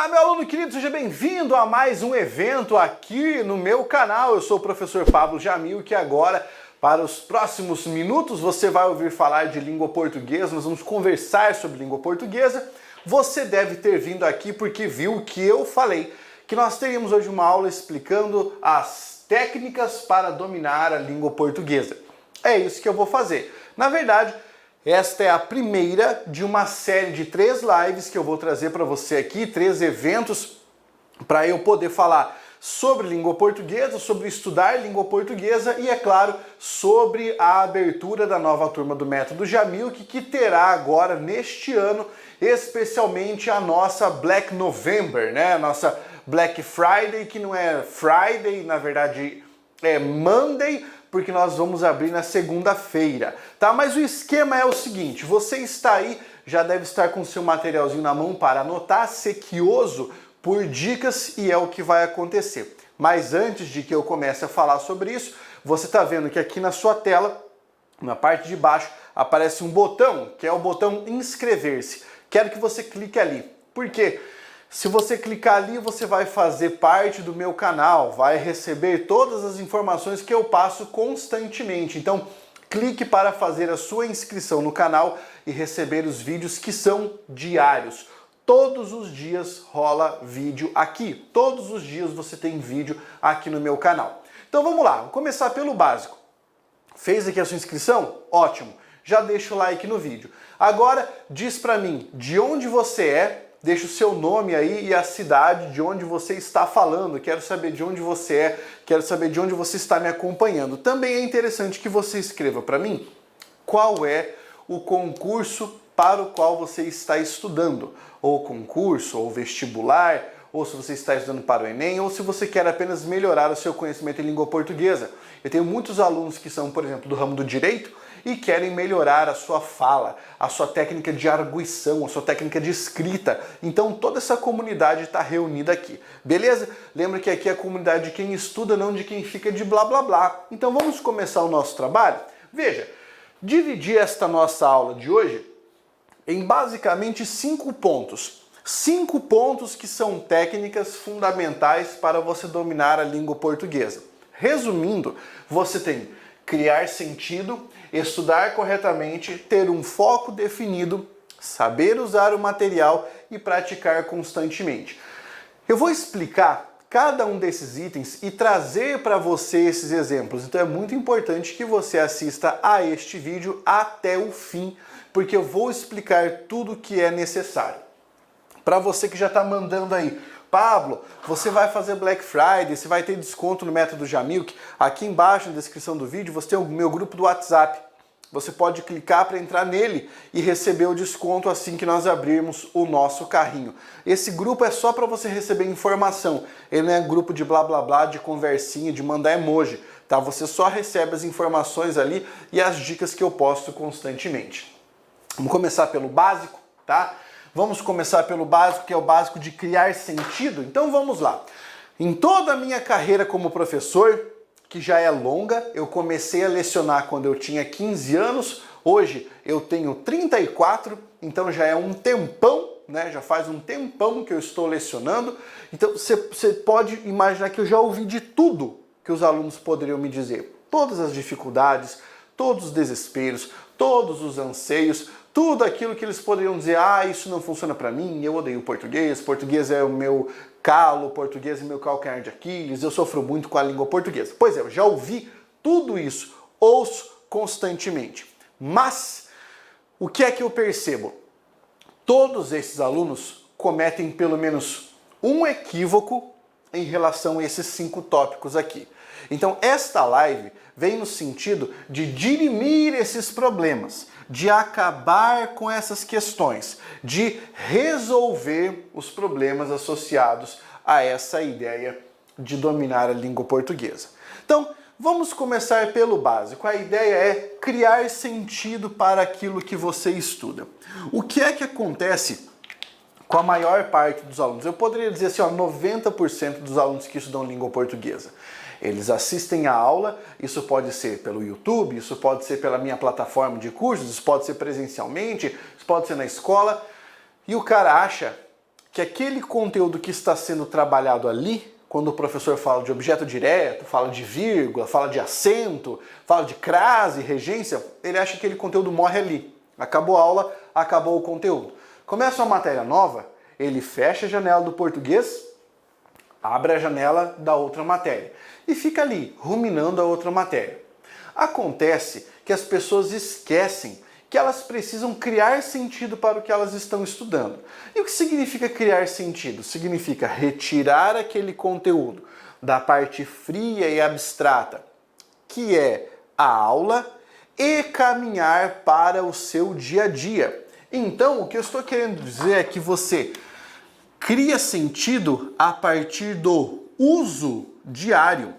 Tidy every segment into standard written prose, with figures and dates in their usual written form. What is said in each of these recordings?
Olá, meu aluno querido, seja bem-vindo a mais um evento aqui no meu canal. Eu sou o professor Pablo Jamil, que agora, para os próximos minutos, você vai ouvir falar de língua portuguesa, nós vamos conversar sobre língua portuguesa. Você deve ter vindo aqui porque viu que eu falei que nós teríamos hoje uma aula explicando as técnicas para dominar a língua portuguesa. É isso que eu vou fazer. Na verdade, esta é a primeira de uma série de 3 lives que eu vou trazer para você aqui, 3 eventos para eu poder falar sobre língua portuguesa, sobre estudar língua portuguesa e, é claro, sobre a abertura da nova turma do Método Jamil, que terá agora, neste ano, especialmente a nossa Black November, né? A nossa Black Friday, que não é Friday, na verdade é Monday, porque nós vamos abrir na segunda-feira, tá? Mas o esquema é o seguinte, você está aí, já deve estar com o seu materialzinho na mão para anotar, sequioso por dicas, e é o que vai acontecer. Mas antes de que eu comece a falar sobre isso, você está vendo que aqui na sua tela, na parte de baixo, aparece um botão, que é o botão inscrever-se. Quero que você clique ali. Por quê? Se você clicar ali, você vai fazer parte do meu canal, vai receber todas as informações que eu passo constantemente. Então, clique para fazer a sua inscrição no canal e receber os vídeos que são diários. Todos os dias rola vídeo aqui. Todos os dias você tem vídeo aqui no meu canal. Então vamos lá, vamos começar pelo básico. Fez aqui a sua inscrição? Ótimo. Já deixa o like no vídeo. Agora, diz para mim de onde você é. Deixa o seu nome aí e a cidade de onde você está falando. Quero saber de onde você é, quero saber de onde você está me acompanhando. Também é interessante que você escreva para mim qual é o concurso para o qual você está estudando. Ou concurso, ou vestibular, ou se você está estudando para o Enem, ou se você quer apenas melhorar o seu conhecimento em língua portuguesa. Eu tenho muitos alunos que são, por exemplo, do ramo do direito, e querem melhorar a sua fala, a sua técnica de arguição, a sua técnica de escrita. Então toda essa comunidade está reunida aqui, beleza? Lembra que aqui é a comunidade de quem estuda, não de quem fica de blá blá blá. Então vamos começar o nosso trabalho? Veja, dividi esta nossa aula de hoje em basicamente 5 pontos. 5 pontos que são técnicas fundamentais para você dominar a língua portuguesa. Resumindo, você tem criar sentido, estudar corretamente, ter um foco definido, saber usar o material e praticar constantemente. Eu vou explicar cada um desses itens e trazer para você esses exemplos. Então é muito importante que você assista a este vídeo até o fim, porque eu vou explicar tudo o que é necessário. Para você que já está mandando aí, Pablo, você vai fazer Black Friday, você vai ter desconto no Método Jamil. Aqui embaixo na descrição do vídeo você tem o meu grupo do WhatsApp. Você pode clicar para entrar nele e receber o desconto assim que nós abrirmos o nosso carrinho. Esse grupo é só para você receber informação. Ele não é grupo de blá blá blá, de conversinha, de mandar emoji, tá? Você só recebe as informações ali e as dicas que eu posto constantemente. Vamos começar pelo básico, tá? Vamos começar pelo básico, que é o básico de criar sentido. Então vamos lá. Em toda a minha carreira como professor, que já é longa, eu comecei a lecionar quando eu tinha 15 anos, hoje eu tenho 34, então já é um tempão, né? Já faz um tempão que eu estou lecionando. Então você pode imaginar que eu já ouvi de tudo que os alunos poderiam me dizer. Todas as dificuldades, todos os desesperos, todos os anseios, tudo aquilo que eles poderiam dizer, isso não funciona para mim, eu odeio português é o meu calo, português é o meu calcanhar de Aquiles, eu sofro muito com a língua portuguesa. Pois é, eu já ouvi tudo isso, ouço constantemente. Mas, o que é que eu percebo? Todos esses alunos cometem pelo menos um equívoco em relação a esses 5 tópicos aqui. Então, esta live vem no sentido de dirimir esses problemas, de acabar com essas questões, de resolver os problemas associados a essa ideia de dominar a língua portuguesa. Então, vamos começar pelo básico. A ideia é criar sentido para aquilo que você estuda. O que é que acontece com a maior parte dos alunos? Eu poderia dizer assim, 90% dos alunos que estudam língua portuguesa. Eles assistem a aula, isso pode ser pelo YouTube, isso pode ser pela minha plataforma de cursos, isso pode ser presencialmente, isso pode ser na escola, e o cara acha que aquele conteúdo que está sendo trabalhado ali, quando o professor fala de objeto direto, fala de vírgula, fala de acento, fala de crase, regência, ele acha que aquele conteúdo morre ali. Acabou a aula, acabou o conteúdo. Começa uma matéria nova, ele fecha a janela do português, abre a janela da outra matéria e fica ali, ruminando a outra matéria. Acontece que as pessoas esquecem que elas precisam criar sentido para o que elas estão estudando. E o que significa criar sentido? Significa retirar aquele conteúdo da parte fria e abstrata, que é a aula, e caminhar para o seu dia a dia. Então, o que eu estou querendo dizer é que você cria sentido a partir do uso diário.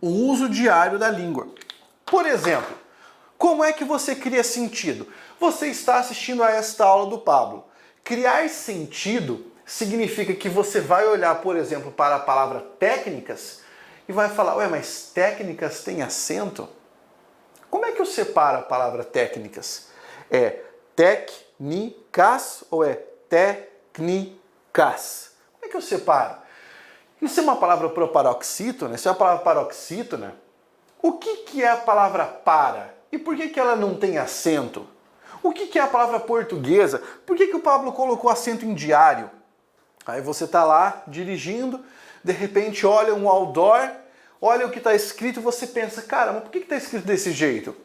O uso diário da língua. Por exemplo, como é que você cria sentido? Você está assistindo a esta aula do Pablo. Criar sentido significa que você vai olhar, por exemplo, para a palavra técnicas e vai falar, ué, mas técnicas tem acento? Como é que eu separo a palavra técnicas? É técnicas ou é técnicas? Como é que eu separo? Isso é uma palavra proparoxítona? Isso é uma palavra paroxítona? O que é a palavra para? E por que ela não tem acento? O que é a palavra portuguesa? Por que o Pablo colocou acento em diário? Aí você está lá dirigindo, de repente olha um outdoor, olha o que está escrito e você pensa, caramba, por que está escrito desse jeito?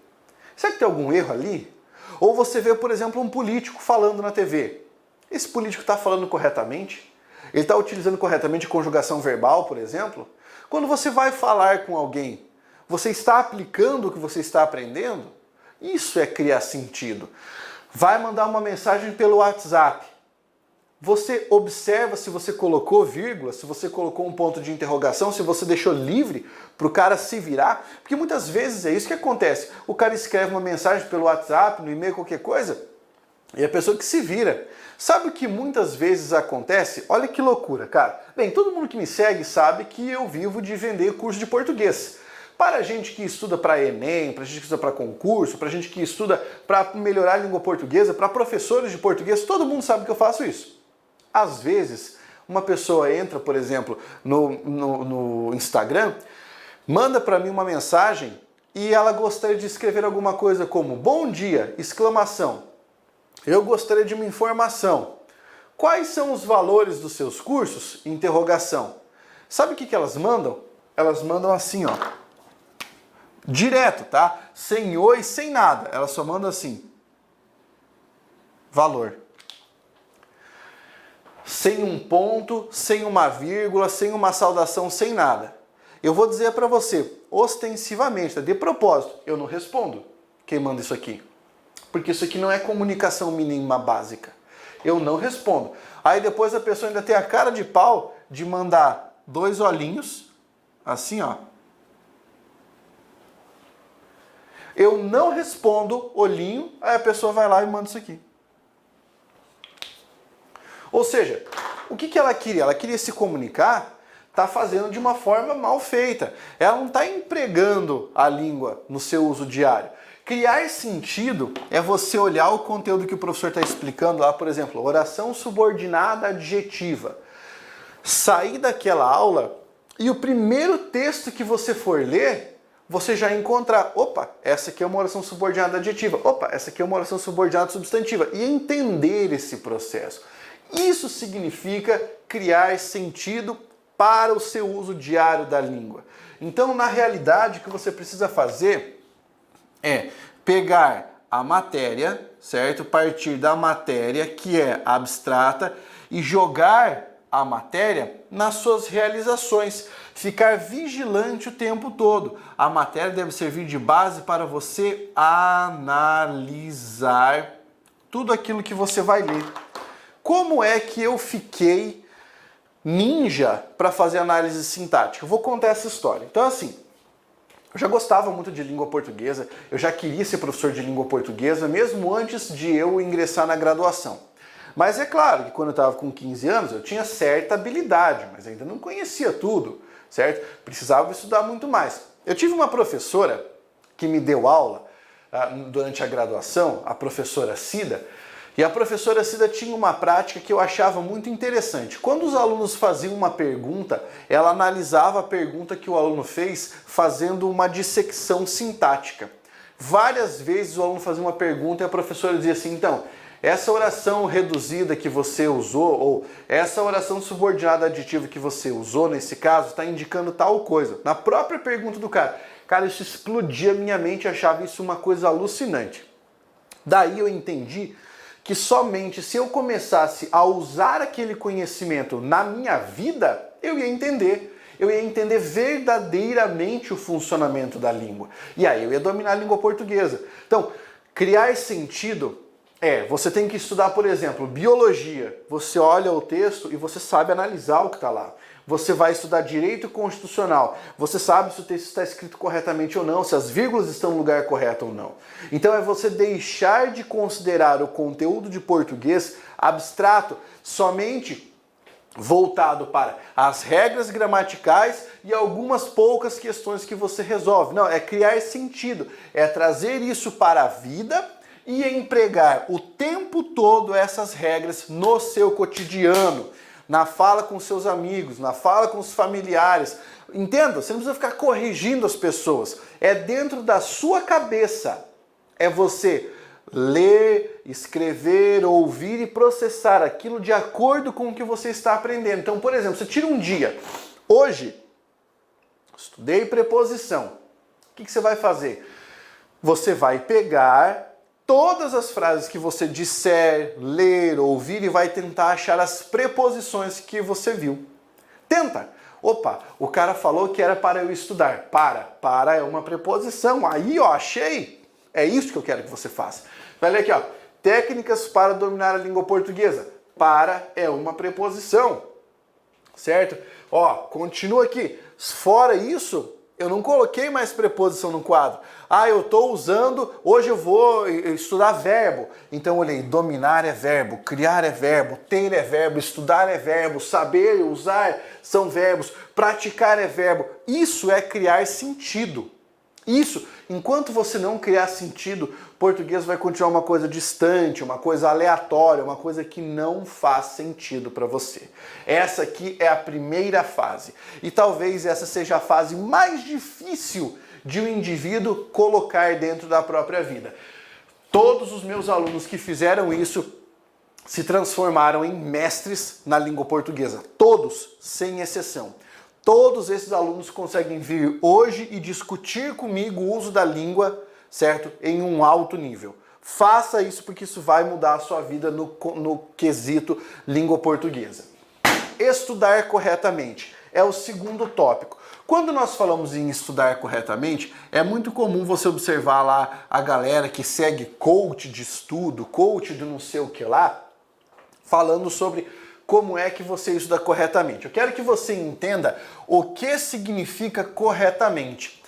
Será que tem algum erro ali? Ou você vê, por exemplo, um político falando na TV. Esse político está falando corretamente? Ele está utilizando corretamente a conjugação verbal, por exemplo? Quando você vai falar com alguém, você está aplicando o que você está aprendendo? Isso é criar sentido. Vai mandar uma mensagem pelo WhatsApp. Você observa se você colocou vírgula, se você colocou um ponto de interrogação, se você deixou livre para o cara se virar. Porque muitas vezes é isso que acontece. O cara escreve uma mensagem pelo WhatsApp, no e-mail, qualquer coisa, e a pessoa que se vira. Sabe o que muitas vezes acontece? Olha que loucura, cara. Bem, todo mundo que me segue sabe que eu vivo de vender curso de português. Para gente que estuda para Enem, para gente que estuda para concurso, para gente que estuda para melhorar a língua portuguesa, para professores de português, todo mundo sabe que eu faço isso. Às vezes, uma pessoa entra, por exemplo, no Instagram, manda para mim uma mensagem e ela gostaria de escrever alguma coisa como bom dia, exclamação. Eu gostaria de uma informação. Quais são os valores dos seus cursos? Interrogação. Sabe o que elas mandam? Elas mandam assim, ó. Direto, tá? Sem oi, sem nada. Ela só manda assim. Valor. Sem um ponto, sem uma vírgula, sem uma saudação, sem nada. Eu vou dizer para você, ostensivamente, tá? De propósito, eu não respondo quem manda isso aqui. Porque isso aqui não é comunicação mínima básica. Eu não respondo. Aí depois a pessoa ainda tem a cara de pau de mandar 2 olhinhos, assim, ó. Eu não respondo olhinho, aí a pessoa vai lá e manda isso aqui. Ou seja, o que ela queria? Ela queria se comunicar, está fazendo de uma forma mal feita. Ela não está empregando a língua no seu uso diário. Criar sentido é você olhar o conteúdo que o professor está explicando lá, por exemplo, oração subordinada adjetiva. Sair daquela aula e o primeiro texto que você for ler, você já encontrar, opa, essa aqui é uma oração subordinada adjetiva, opa, essa aqui é uma oração subordinada substantiva, e entender esse processo. Isso significa criar sentido para o seu uso diário da língua. Então, na realidade, o que você precisa fazer é pegar a matéria, certo? Partir da matéria que é abstrata e jogar a matéria nas suas realizações. Ficar vigilante o tempo todo. A matéria deve servir de base para você analisar tudo aquilo que você vai ler. Como é que eu fiquei ninja para fazer análise sintática? Eu vou contar essa história. Então, assim, eu já gostava muito de língua portuguesa, eu já queria ser professor de língua portuguesa, mesmo antes de eu ingressar na graduação. Mas é claro que quando eu estava com 15 anos, eu tinha certa habilidade, mas ainda não conhecia tudo, certo? Precisava estudar muito mais. Eu tive uma professora que me deu aula durante a graduação, a professora Cida, E a professora Cida tinha uma prática que eu achava muito interessante. Quando os alunos faziam uma pergunta, ela analisava a pergunta que o aluno fez fazendo uma dissecção sintática. Várias vezes o aluno fazia uma pergunta e a professora dizia assim, então, essa oração reduzida que você usou, ou essa oração subordinada aditiva que você usou, nesse caso, está indicando tal coisa. Na própria pergunta do cara, isso explodia a minha mente, eu achava isso uma coisa alucinante. Daí eu entendi que somente se eu começasse a usar aquele conhecimento na minha vida, eu ia entender verdadeiramente o funcionamento da língua. E aí eu ia dominar a língua portuguesa. Então, criar sentido você tem que estudar, por exemplo, biologia. Você olha o texto e você sabe analisar o que está lá. Você vai estudar direito constitucional. Você sabe se o texto está escrito corretamente ou não, se as vírgulas estão no lugar correto ou não. Então é você deixar de considerar o conteúdo de português abstrato, somente voltado para as regras gramaticais e algumas poucas questões que você resolve. Não, é criar sentido, é trazer isso para a vida e empregar o tempo todo essas regras no seu cotidiano, na fala com seus amigos, na fala com os familiares. Entenda, você não precisa ficar corrigindo as pessoas. É dentro da sua cabeça. É você ler, escrever, ouvir e processar aquilo de acordo com o que você está aprendendo. Então, por exemplo, você tira um dia. Hoje, estudei preposição. O que você vai fazer? Você vai pegar todas as frases que você disser, ler, ouvir e vai tentar achar as preposições que você viu. Tenta! Opa, o cara falou que era para eu estudar. Para é uma preposição. Aí, achei. É isso que eu quero que você faça. Vai ler aqui, técnicas para dominar a língua portuguesa. Para é uma preposição. Certo? Continua aqui. Fora isso, eu não coloquei mais preposição no quadro. Eu estou usando, hoje eu vou estudar verbo. Então eu olhei, dominar é verbo, criar é verbo, ter é verbo, estudar é verbo, saber, usar são verbos, praticar é verbo. Isso é criar sentido. Isso, enquanto você não criar sentido, português vai continuar uma coisa distante, uma coisa aleatória, uma coisa que não faz sentido para você. Essa aqui é a primeira fase. E talvez essa seja a fase mais difícil de um indivíduo colocar dentro da própria vida. Todos os meus alunos que fizeram isso se transformaram em mestres na língua portuguesa. Todos, sem exceção. Todos esses alunos conseguem vir hoje e discutir comigo o uso da língua, certo? Em um alto nível. Faça isso porque isso vai mudar a sua vida no quesito língua portuguesa. Estudar corretamente é o segundo tópico. Quando nós falamos em estudar corretamente, é muito comum você observar lá a galera que segue coach de estudo, coach de não sei o que lá, falando sobre como é que você estuda corretamente. Eu quero que você entenda o que significa corretamente.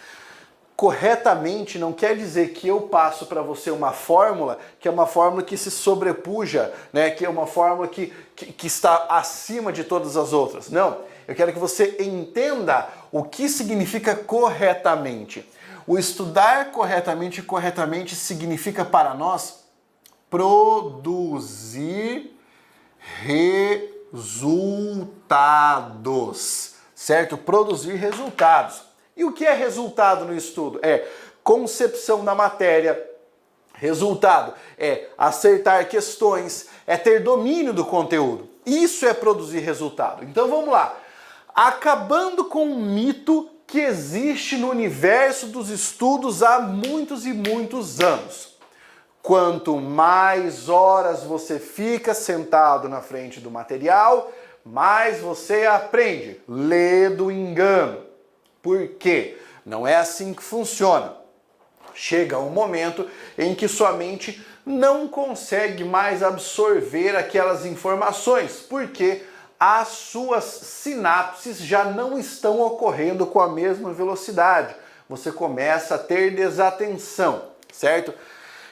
Corretamente não quer dizer que eu passo para você uma fórmula que é uma fórmula que se sobrepuja, né? Que é uma fórmula que está acima de todas as outras. Não, eu quero que você entenda o que significa corretamente. O estudar corretamente significa para nós produzir resultados, certo? Produzir resultados. E o que é resultado no estudo? É concepção da matéria. Resultado é acertar questões, é ter domínio do conteúdo. Isso é produzir resultado. Então vamos lá. Acabando com um mito que existe no universo dos estudos há muitos e muitos anos. Quanto mais horas você fica sentado na frente do material, mais você aprende. Lê do engano. Por quê? Não é assim que funciona. Chega um momento em que sua mente não consegue mais absorver aquelas informações, porque as suas sinapses já não estão ocorrendo com a mesma velocidade. Você começa a ter desatenção, certo?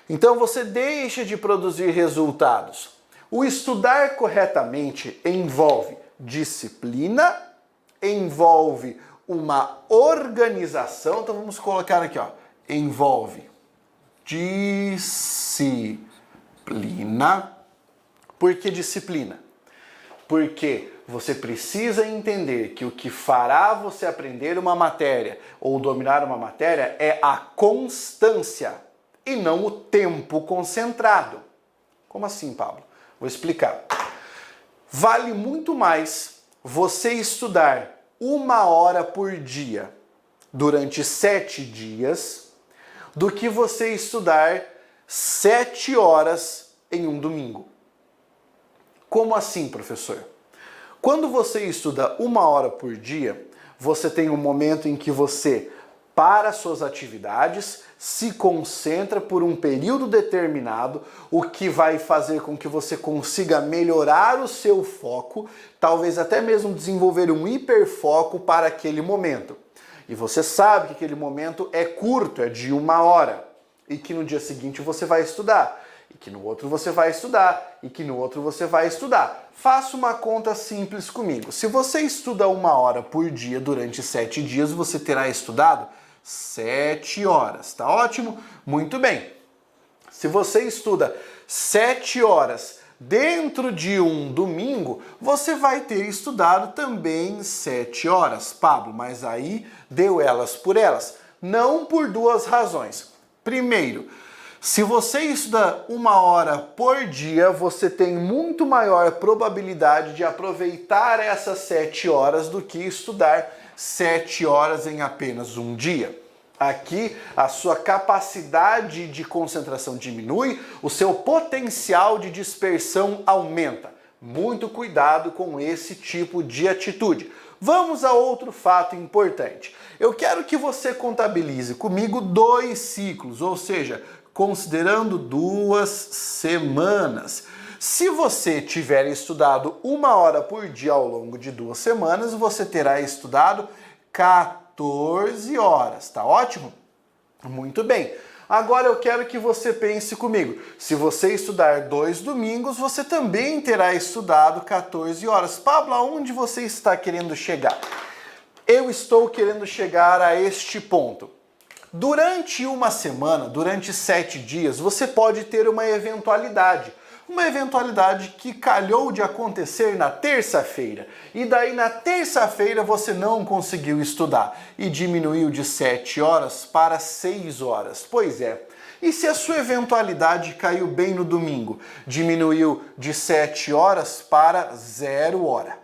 Então você deixa de produzir resultados. O estudar corretamente envolve disciplina, envolve uma organização. Então vamos colocar aqui, envolve disciplina, Por que disciplina? Porque você precisa entender que o que fará você aprender uma matéria ou dominar uma matéria é a constância e não o tempo concentrado. Como assim, Pablo? Vou explicar. Vale muito mais você estudar 1 hora por dia durante 7 dias do que você estudar 7 horas em um domingo. Como assim, professor? Quando você estuda 1 hora por dia, você tem um momento em que você para suas atividades, se concentra por um período determinado, o que vai fazer com que você consiga melhorar o seu foco, talvez até mesmo desenvolver um hiperfoco para aquele momento. E você sabe que aquele momento é curto, é de 1 hora, e que no dia seguinte você vai estudar, e que no outro você vai estudar, e que no outro você vai estudar. Faça uma conta simples comigo. Se você estuda 1 hora por dia durante 7 dias, você terá estudado 7 horas, tá ótimo? Muito bem. Se você estuda 7 horas dentro de um domingo, você vai ter estudado também 7 horas, Pablo, mas aí deu elas por elas. Não por 2 razões. Primeiro, se você estuda 1 hora por dia, você tem muito maior probabilidade de aproveitar essas 7 horas do que estudar 7 horas em apenas um dia. Aqui a sua capacidade de concentração diminui, o seu potencial de dispersão aumenta. Muito cuidado com esse tipo de atitude. Vamos a outro fato importante. Eu quero que você contabilize comigo 2 ciclos, ou seja, considerando 2 semanas. Se você tiver estudado 1 hora por dia ao longo de 2 semanas, você terá estudado 14 horas, tá ótimo? Muito bem. Agora eu quero que você pense comigo. Se você estudar 2 domingos, você também terá estudado 14 horas. Pablo, aonde você está querendo chegar? Eu estou querendo chegar a este ponto. Durante uma semana, durante 7 dias, você pode ter uma eventualidade. Uma eventualidade que calhou de acontecer na terça-feira. E daí na terça-feira você não conseguiu estudar e diminuiu de 7 horas para 6 horas. Pois é. E se a sua eventualidade caiu bem no domingo? Diminuiu de 7 horas para 0 hora.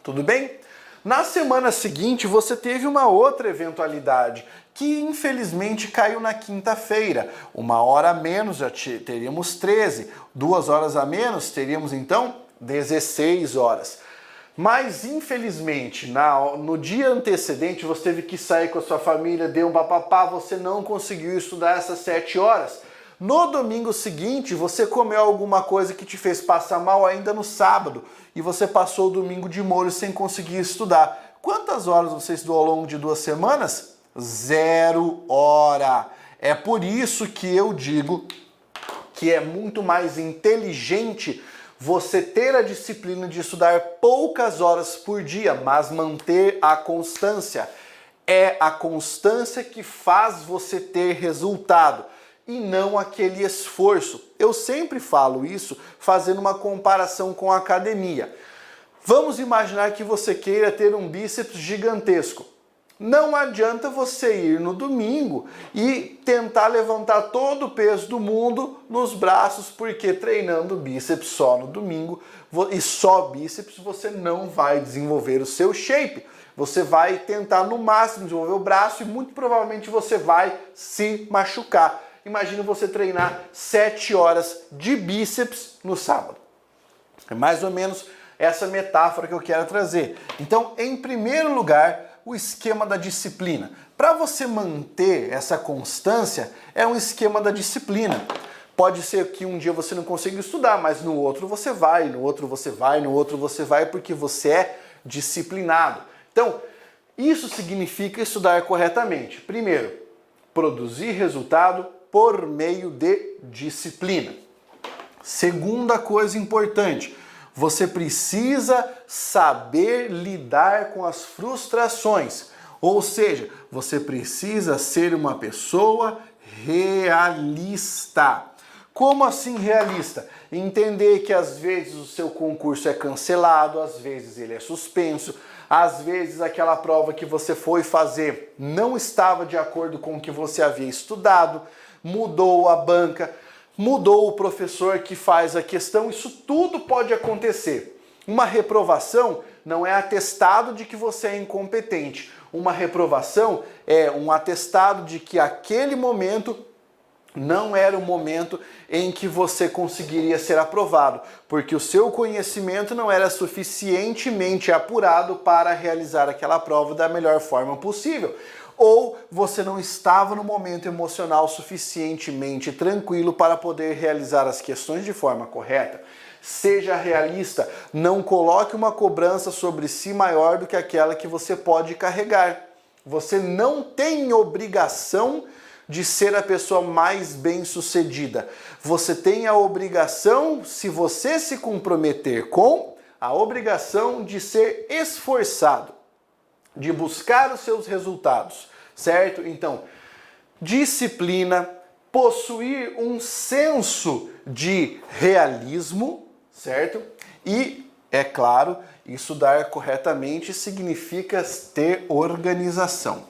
Tudo bem? Na semana seguinte, você teve uma outra eventualidade, que infelizmente caiu na quinta-feira. 1 hora a menos, já teríamos 13. 2 horas a menos, teríamos então 16 horas. Mas infelizmente, no dia antecedente, você teve que sair com a sua família, deu um papapá, você não conseguiu estudar essas 7 horas. No domingo seguinte, você comeu alguma coisa que te fez passar mal ainda no sábado e você passou o domingo de molho sem conseguir estudar. Quantas horas você estudou ao longo de 2 semanas? 0 hora. É por isso que eu digo que é muito mais inteligente você ter a disciplina de estudar poucas horas por dia, mas manter a constância. É a constância que faz você ter resultado e não aquele esforço. Eu sempre falo isso fazendo uma comparação com a academia. Vamos imaginar que você queira ter um bíceps gigantesco. Não adianta você ir no domingo e tentar levantar todo o peso do mundo nos braços, porque treinando bíceps só no domingo e só bíceps você não vai desenvolver o seu shape. Você vai tentar no máximo desenvolver o braço e muito provavelmente você vai se machucar. Imagina você treinar 7 horas de bíceps no sábado. É mais ou menos essa metáfora que eu quero trazer. Então, em primeiro lugar, o esquema da disciplina. Para você manter essa constância, é um esquema da disciplina. Pode ser que um dia você não consiga estudar, mas no outro você vai, no outro você vai, no outro você vai, porque você é disciplinado. Então, isso significa estudar corretamente. Primeiro, produzir resultado por meio de disciplina. Segunda coisa importante, você precisa saber lidar com as frustrações. Ou seja, você precisa ser uma pessoa realista. Como assim realista? Entender que às vezes o seu concurso é cancelado, às vezes ele é suspenso, às vezes aquela prova que você foi fazer não estava de acordo com o que você havia estudado, mudou a banca, mudou o professor que faz a questão, isso tudo pode acontecer. Uma reprovação não é atestado de que você é incompetente. Uma reprovação é um atestado de que aquele momento não era o momento em que você conseguiria ser aprovado, porque o seu conhecimento não era suficientemente apurado para realizar aquela prova da melhor forma possível. Ou você não estava no momento emocional suficientemente tranquilo para poder realizar as questões de forma correta. Seja realista, não coloque uma cobrança sobre si maior do que aquela que você pode carregar. Você não tem obrigação de ser a pessoa mais bem-sucedida. Você tem a obrigação, se você se comprometer com, a obrigação de ser esforçado, de buscar os seus resultados, certo? Então, disciplina, possuir um senso de realismo, certo? E, é claro, estudar corretamente significa ter organização.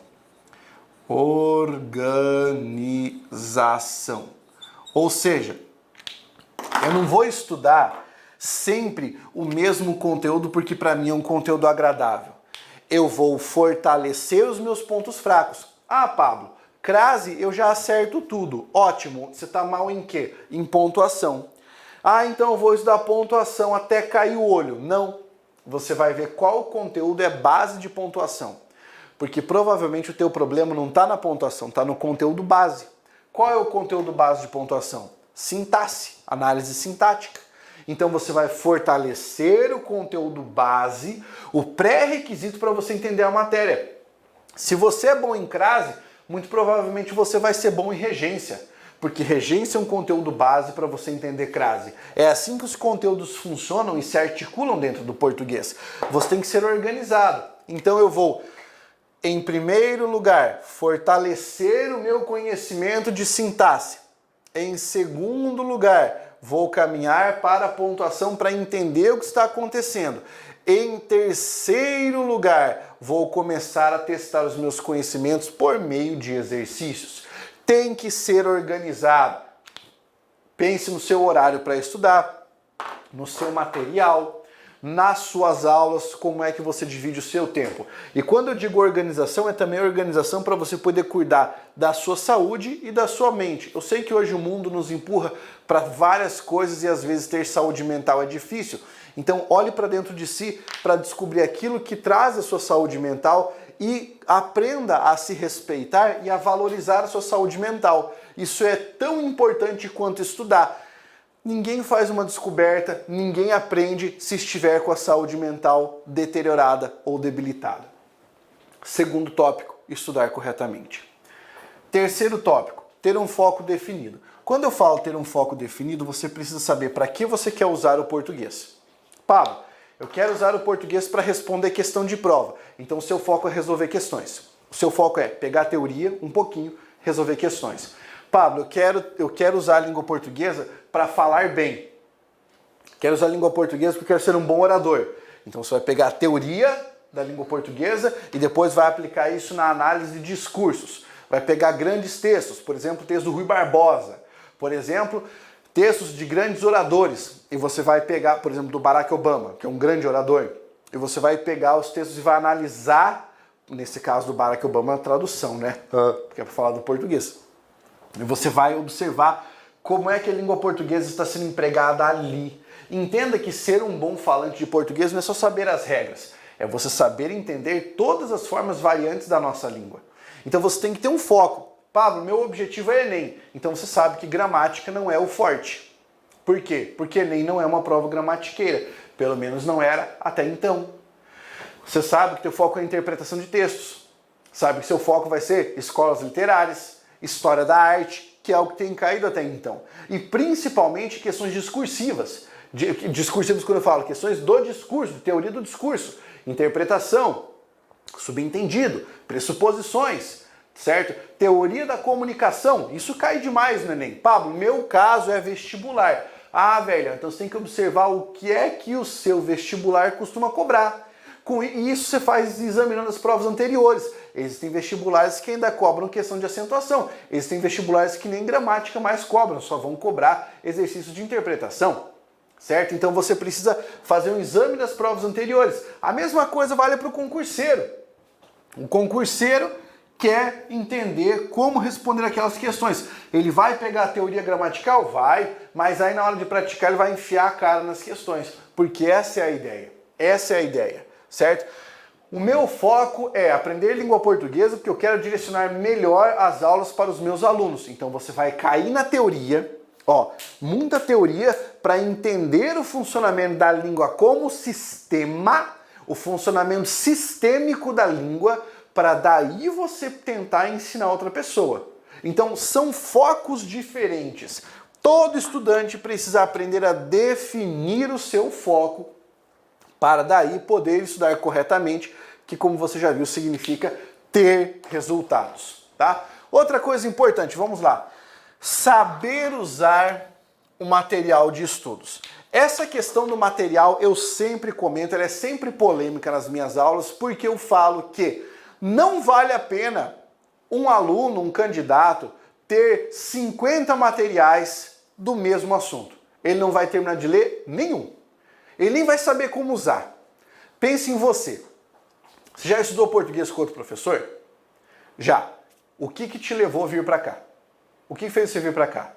Organização. Ou seja, eu não vou estudar sempre o mesmo conteúdo porque para mim é um conteúdo agradável. Eu vou fortalecer os meus pontos fracos. Ah, Pablo, crase eu já acerto tudo. Ótimo, você está mal em quê? Em pontuação. Ah, então eu vou estudar pontuação até cair o olho. Não, você vai ver qual conteúdo é base de pontuação. Porque provavelmente o teu problema não está na pontuação, está no conteúdo base. Qual é o conteúdo base de pontuação? Sintaxe, análise sintática. Então você vai fortalecer o conteúdo base, o pré-requisito para você entender a matéria. Se você é bom em crase, muito provavelmente você vai ser bom em regência, porque regência é um conteúdo base para você entender crase. É assim que os conteúdos funcionam e se articulam dentro do português. Você tem que ser organizado. Então eu vou, em primeiro lugar, fortalecer o meu conhecimento de sintaxe. Em segundo lugar, vou caminhar para a pontuação para entender o que está acontecendo. Em terceiro lugar, vou começar a testar os meus conhecimentos por meio de exercícios. Tem que ser organizado. Pense no seu horário para estudar, no seu material, nas suas aulas, como é que você divide o seu tempo. E quando eu digo organização, é também organização para você poder cuidar da sua saúde e da sua mente. Eu sei que hoje o mundo nos empurra para várias coisas e às vezes ter saúde mental é difícil. Então olhe para dentro de si para descobrir aquilo que traz a sua saúde mental e aprenda a se respeitar e a valorizar a sua saúde mental. Isso é tão importante quanto estudar. Ninguém faz uma descoberta, ninguém aprende se estiver com a saúde mental deteriorada ou debilitada. Segundo tópico, estudar corretamente. Terceiro tópico, ter um foco definido. Quando eu falo ter um foco definido, você precisa saber para que você quer usar o português. Pablo, eu quero usar o português para responder questão de prova. Então o seu foco é resolver questões. O seu foco é pegar a teoria, um pouquinho, resolver questões. Pablo, eu quero usar a língua portuguesa para falar bem. Quero usar a língua portuguesa porque quero ser um bom orador. Então você vai pegar a teoria da língua portuguesa e depois vai aplicar isso na análise de discursos. Vai pegar grandes textos, por exemplo, o texto do Rui Barbosa. Por exemplo, textos de grandes oradores. E você vai pegar, por exemplo, do Barack Obama, que é um grande orador. E você vai pegar os textos e vai analisar, nesse caso do Barack Obama, a tradução, né? Porque é para falar do português. E você vai observar como é que a língua portuguesa está sendo empregada ali. Entenda que ser um bom falante de português não é só saber as regras, é você saber entender todas as formas variantes da nossa língua. Então você tem que ter um foco. Pablo, meu objetivo é Enem. Então você sabe que gramática não é o forte. Por quê? Porque Enem não é uma prova gramatiqueira. Pelo menos não era até então. Você sabe que teu foco é a interpretação de textos. Sabe que seu foco vai ser escolas literárias, história da arte, que é algo que tem caído até então. E principalmente questões discursivas. Discursivas quando eu falo, questões do discurso, teoria do discurso, interpretação, subentendido, pressuposições, certo? Teoria da comunicação, isso cai demais no Enem. Pablo, meu caso é vestibular. Ah, velho, então você tem que observar o que é que o seu vestibular costuma cobrar. Com isso você faz examinando as provas anteriores. Existem vestibulares que ainda cobram questão de acentuação. Existem vestibulares que nem gramática mais cobram, só vão cobrar exercício de interpretação, certo? Então você precisa fazer um exame das provas anteriores. A mesma coisa vale para o concurseiro. O concurseiro quer entender como responder aquelas questões. Ele vai pegar a teoria gramatical? Vai, mas aí na hora de praticar ele vai enfiar a cara nas questões, porque essa é a ideia. Essa é a ideia, certo? O meu foco é aprender língua portuguesa porque eu quero direcionar melhor as aulas para os meus alunos. Então você vai cair na teoria, muita teoria para entender o funcionamento da língua como sistema, o funcionamento sistêmico da língua, para daí você tentar ensinar outra pessoa. Então são focos diferentes. Todo estudante precisa aprender a definir o seu foco para daí poder estudar corretamente, que como você já viu significa ter resultados, tá? Outra coisa importante, vamos lá. Saber usar o material de estudos. Essa questão do material eu sempre comento, ela é sempre polêmica nas minhas aulas, porque eu falo que não vale a pena um aluno, um candidato, ter 50 materiais do mesmo assunto. Ele não vai terminar de ler nenhum. Ele nem vai saber como usar. Pense em você. Você já estudou português com outro professor? Já. O que te levou a vir para cá? O que fez você vir para cá?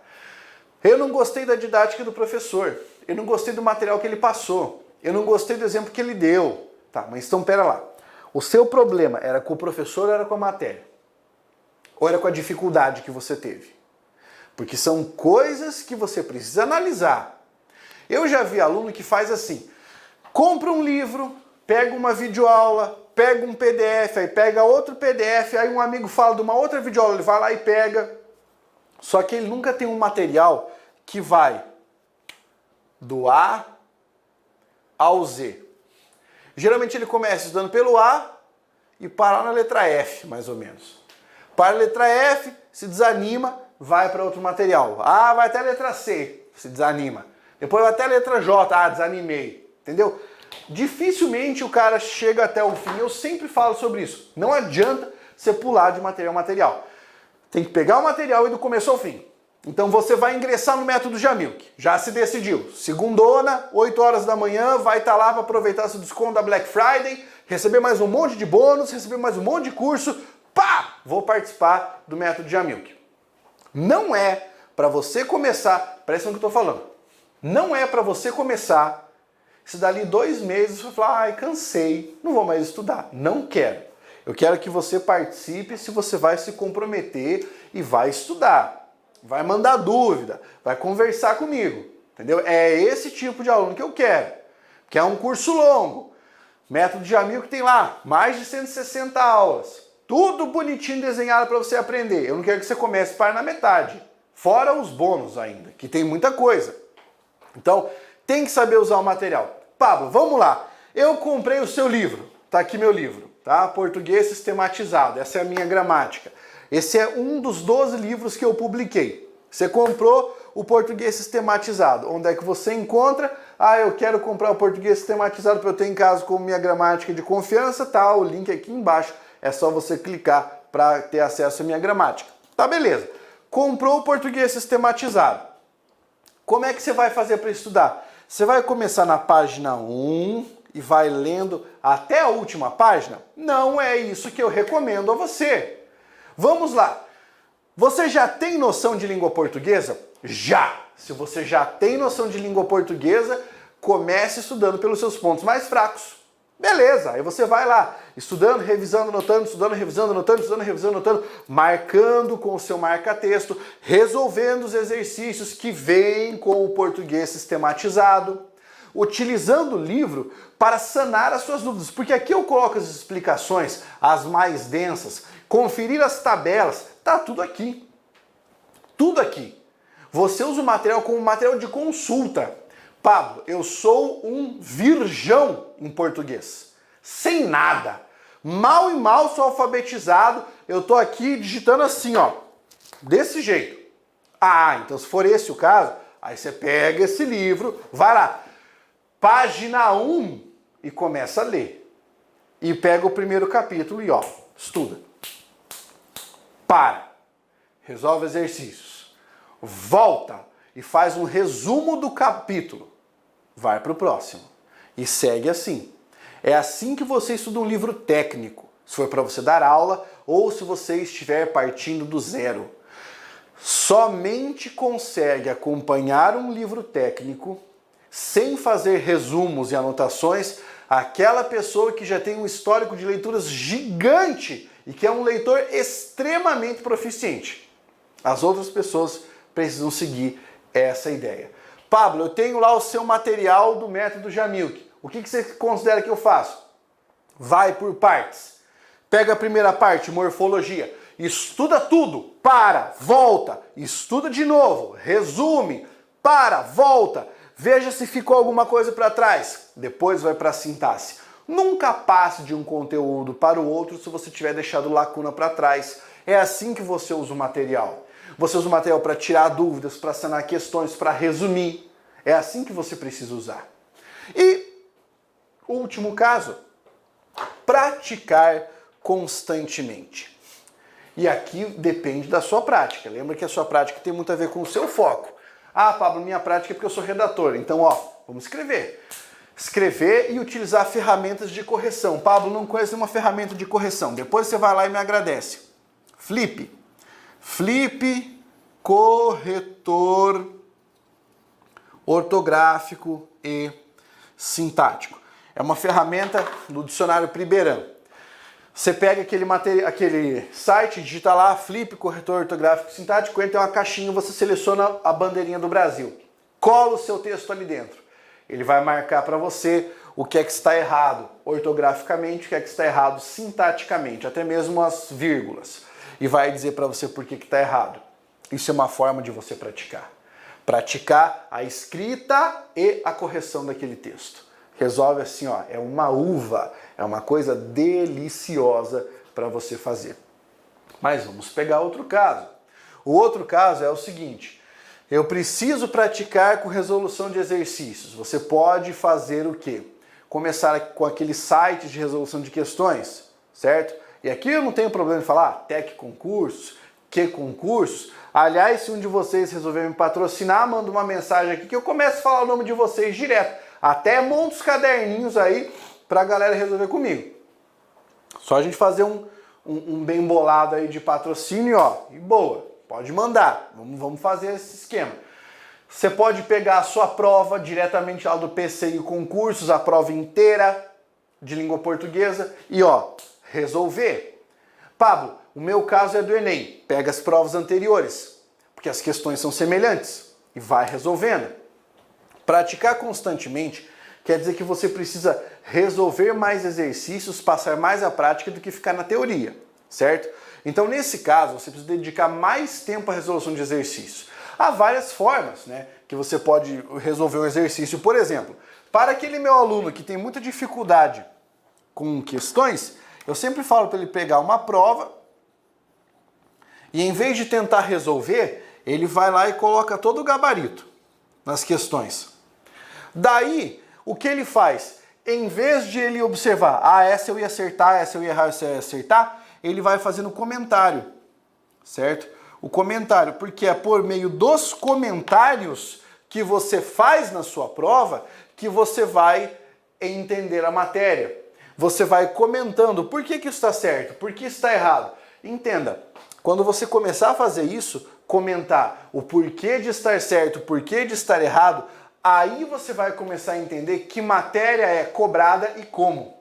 Eu não gostei da didática do professor. Eu não gostei do material que ele passou. Eu não gostei do exemplo que ele deu. Tá, mas então pera lá. O seu problema era com o professor ou era com a matéria? Ou era com a dificuldade que você teve? Porque são coisas que você precisa analisar. Eu já vi aluno que faz assim, compra um livro, pega uma videoaula, pega um PDF, aí pega outro PDF, aí um amigo fala de uma outra videoaula, ele vai lá e pega. Só que ele nunca tem um material que vai do A ao Z. Geralmente ele começa estudando pelo A e para na letra F, mais ou menos. Para a letra F, se desanima, vai para outro material. Ah, vai até a letra C, se desanima. Depois vai até a letra J, desanimei. Entendeu? Dificilmente o cara chega até o fim. Eu sempre falo sobre isso. Não adianta você pular de material a material. Tem que pegar o material e do começo ao fim. Então você vai ingressar no método Jamilk. Já se decidiu. Segundona, 8 horas da manhã, vai estar lá para aproveitar seu desconto da Black Friday, receber mais um monte de bônus, receber mais um monte de curso. Pá! Vou participar do método Jamilk. Não é para você começar, presta no que eu estou falando, não é para você começar, se dali 2 meses você falar, ai, cansei, não vou mais estudar. Não quero. Eu quero que você participe se você vai se comprometer e vai estudar. Vai mandar dúvida, vai conversar comigo, entendeu? É esse tipo de aluno que eu quero, que é um curso longo. Método Jamilk tem lá mais de 160 aulas, tudo bonitinho desenhado para você aprender. Eu não quero que você comece para na metade, fora os bônus ainda, que tem muita coisa. Então, tem que saber usar o material. Pablo, vamos lá. Eu comprei o seu livro, tá aqui meu livro, tá? Português sistematizado, essa é a minha gramática. Esse é um dos 12 livros que eu publiquei. Você comprou o Português Sistematizado. Onde é que você encontra? Ah, eu quero comprar o Português Sistematizado para eu ter em casa como minha gramática de confiança. Tá, o link aqui embaixo. É só você clicar para ter acesso à minha gramática. Tá, beleza. Comprou o Português Sistematizado. Como é que você vai fazer para estudar? Você vai começar na página 1 e vai lendo até a última página? Não é isso que eu recomendo a você. Vamos lá. Você já tem noção de língua portuguesa? Já! Se você já tem noção de língua portuguesa, comece estudando pelos seus pontos mais fracos. Beleza, aí você vai lá, estudando, revisando, anotando, estudando, revisando, anotando, estudando, revisando, anotando, marcando com o seu marca-texto, resolvendo os exercícios que vêm com o português sistematizado, utilizando o livro para sanar as suas dúvidas, porque aqui eu coloco as explicações, as mais densas, conferir as tabelas, tá tudo aqui. Tudo aqui. Você usa o material como material de consulta. Pablo, eu sou um virgão em português. Sem nada. Mal e mal sou alfabetizado, eu tô aqui digitando assim, ó, desse jeito. Ah, então se for esse o caso, aí você pega esse livro, vai lá, página 1 e começa a ler. E pega o primeiro capítulo e ó, estuda. Para. Resolve exercícios. Volta e faz um resumo do capítulo. Vai para o próximo. E segue assim. É assim que você estuda um livro técnico, se for para você dar aula ou se você estiver partindo do zero. Somente consegue acompanhar um livro técnico sem fazer resumos e anotações aquela pessoa que já tem um histórico de leituras gigante e que é um leitor extremamente proficiente. As outras pessoas precisam seguir essa ideia. Pablo, eu tenho lá o seu material do método Jamilk. O que você considera que eu faço? Vai por partes. Pega a primeira parte, morfologia. Estuda tudo, para, volta, estuda de novo, resume, para, volta, veja se ficou alguma coisa para trás, depois vai para a sintaxe. Nunca passe de um conteúdo para o outro se você tiver deixado lacuna para trás. É assim que você usa o material. Você usa o material para tirar dúvidas, para sanar questões, para resumir. É assim que você precisa usar. E, último caso, praticar constantemente. E aqui depende da sua prática. Lembra que a sua prática tem muito a ver com o seu foco. Ah, Pablo, minha prática é porque eu sou redator. Então, ó, vamos escrever. Escrever e utilizar ferramentas de correção. Pablo, não conheço uma ferramenta de correção. Depois você vai lá e me agradece. Flip. Flip, corretor ortográfico e sintático. É uma ferramenta do dicionário Priberan. Você pega aquele site, digita lá, Flip, corretor ortográfico e sintático, entra em uma caixinha, você seleciona a bandeirinha do Brasil. Cola o seu texto ali dentro. Ele vai marcar para você o que é que está errado ortograficamente, o que é que está errado sintaticamente, até mesmo as vírgulas. E vai dizer para você por que está errado. Isso é uma forma de você praticar. Praticar a escrita e a correção daquele texto. Resolve assim, ó, é uma uva, é uma coisa deliciosa para você fazer. Mas vamos pegar outro caso. O outro caso é o seguinte: eu preciso praticar com resolução de exercícios. Você pode fazer o quê? Começar com aquele site de resolução de questões, certo? E aqui eu não tenho problema em falar Tec Concursos, Que Concursos. Aliás, se um de vocês resolver me patrocinar, manda uma mensagem aqui que eu começo a falar o nome de vocês direto. Até monto os caderninhos aí pra galera resolver comigo. Só a gente fazer um bem bolado aí de patrocínio, ó, e boa. Pode mandar, vamos fazer esse esquema. Você pode pegar a sua prova diretamente lá do PCI Concursos, a prova inteira de língua portuguesa e ó, resolver. Pablo, o meu caso é do Enem. Pega as provas anteriores, porque as questões são semelhantes e vai resolvendo. Praticar constantemente quer dizer que você precisa resolver mais exercícios, passar mais a prática do que ficar na teoria, certo? Então, nesse caso, você precisa dedicar mais tempo à resolução de exercícios. Há várias formas, né, que você pode resolver o exercício. Por exemplo, para aquele meu aluno que tem muita dificuldade com questões, eu sempre falo para ele pegar uma prova e, em vez de tentar resolver, ele vai lá e coloca todo o gabarito nas questões. Daí, o que ele faz? Em vez de ele observar, essa eu ia acertar, essa eu ia errar, essa eu ia acertar, ele vai fazendo comentário, certo? O comentário, porque é por meio dos comentários que você faz na sua prova que você vai entender a matéria. Você vai comentando por que isso está certo, por que isso está errado. Entenda, quando você começar a fazer isso, comentar o porquê de estar certo, o porquê de estar errado, aí você vai começar a entender que matéria é cobrada e como.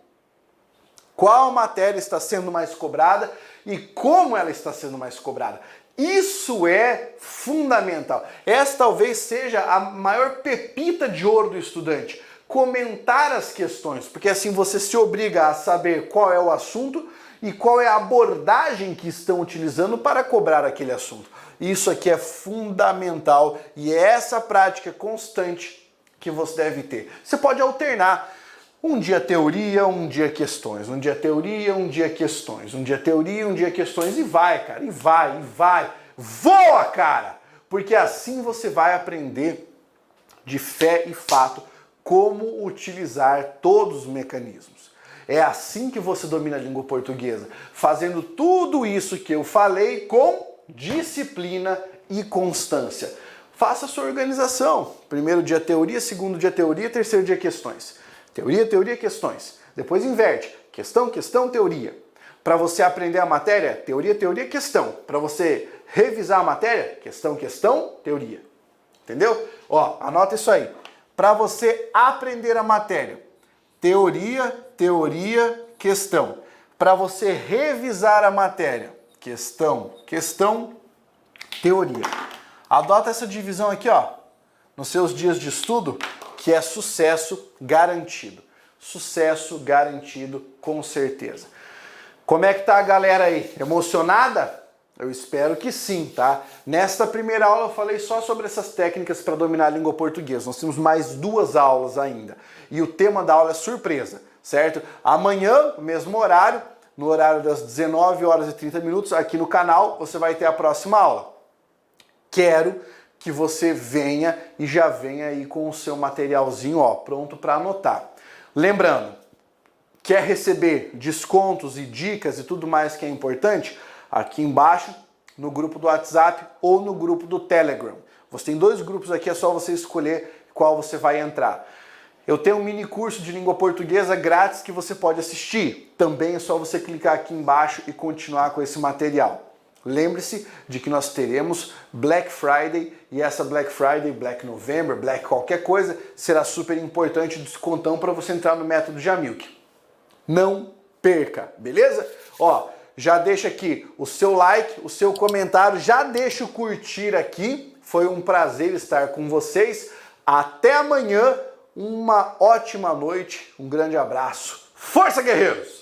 Qual matéria está sendo mais cobrada e como ela está sendo mais cobrada. Isso é fundamental. Essa talvez seja a maior pepita de ouro do estudante. Comentar as questões, porque assim você se obriga a saber qual é o assunto e qual é a abordagem que estão utilizando para cobrar aquele assunto. Isso aqui é fundamental e é essa prática constante que você deve ter. Você pode alternar. Um dia teoria, um dia questões. Um dia teoria, um dia questões. Um dia teoria, um dia questões. E vai, cara, e vai, e vai. Voa, cara! Porque assim você vai aprender de fé e fato como utilizar todos os mecanismos. É assim que você domina a língua portuguesa, fazendo tudo isso que eu falei com disciplina e constância. Faça a sua organização. Primeiro dia teoria, segundo dia teoria, terceiro dia questões. Teoria, teoria, questões. Depois inverte. Questão, questão, teoria. Para você aprender a matéria, teoria, teoria, questão. Para você revisar a matéria, questão, questão, teoria. Entendeu? Ó, anota isso aí. Para você aprender a matéria, teoria, teoria, questão. Para você revisar a matéria, questão, questão, teoria. Adota essa divisão aqui, ó, nos seus dias de estudo, que é sucesso garantido. Sucesso garantido, com certeza. Como é que tá a galera aí? Emocionada? Eu espero que sim, tá? Nesta primeira aula eu falei só sobre essas técnicas para dominar a língua portuguesa. Nós temos mais 2 aulas ainda. E o tema da aula é surpresa, certo? Amanhã, no mesmo horário, no horário das 19h30, aqui no canal, você vai ter a próxima aula. Quero que você venha e já venha aí com o seu materialzinho, ó, pronto para anotar. Lembrando, quer receber descontos e dicas e tudo mais que é importante? Aqui embaixo, no grupo do WhatsApp ou no grupo do Telegram. Você tem 2 grupos aqui, é só você escolher qual você vai entrar. Eu tenho um mini curso de língua portuguesa grátis que você pode assistir. Também é só você clicar aqui embaixo e continuar com esse material. Lembre-se de que nós teremos Black Friday e essa Black Friday, Black November, Black qualquer coisa, será super importante, descontão para você entrar no método Jamilk. Não perca, beleza? Ó, já deixa aqui o seu like, o seu comentário, já deixa o curtir aqui. Foi um prazer estar com vocês. Até amanhã, uma ótima noite, um grande abraço. Força, guerreiros!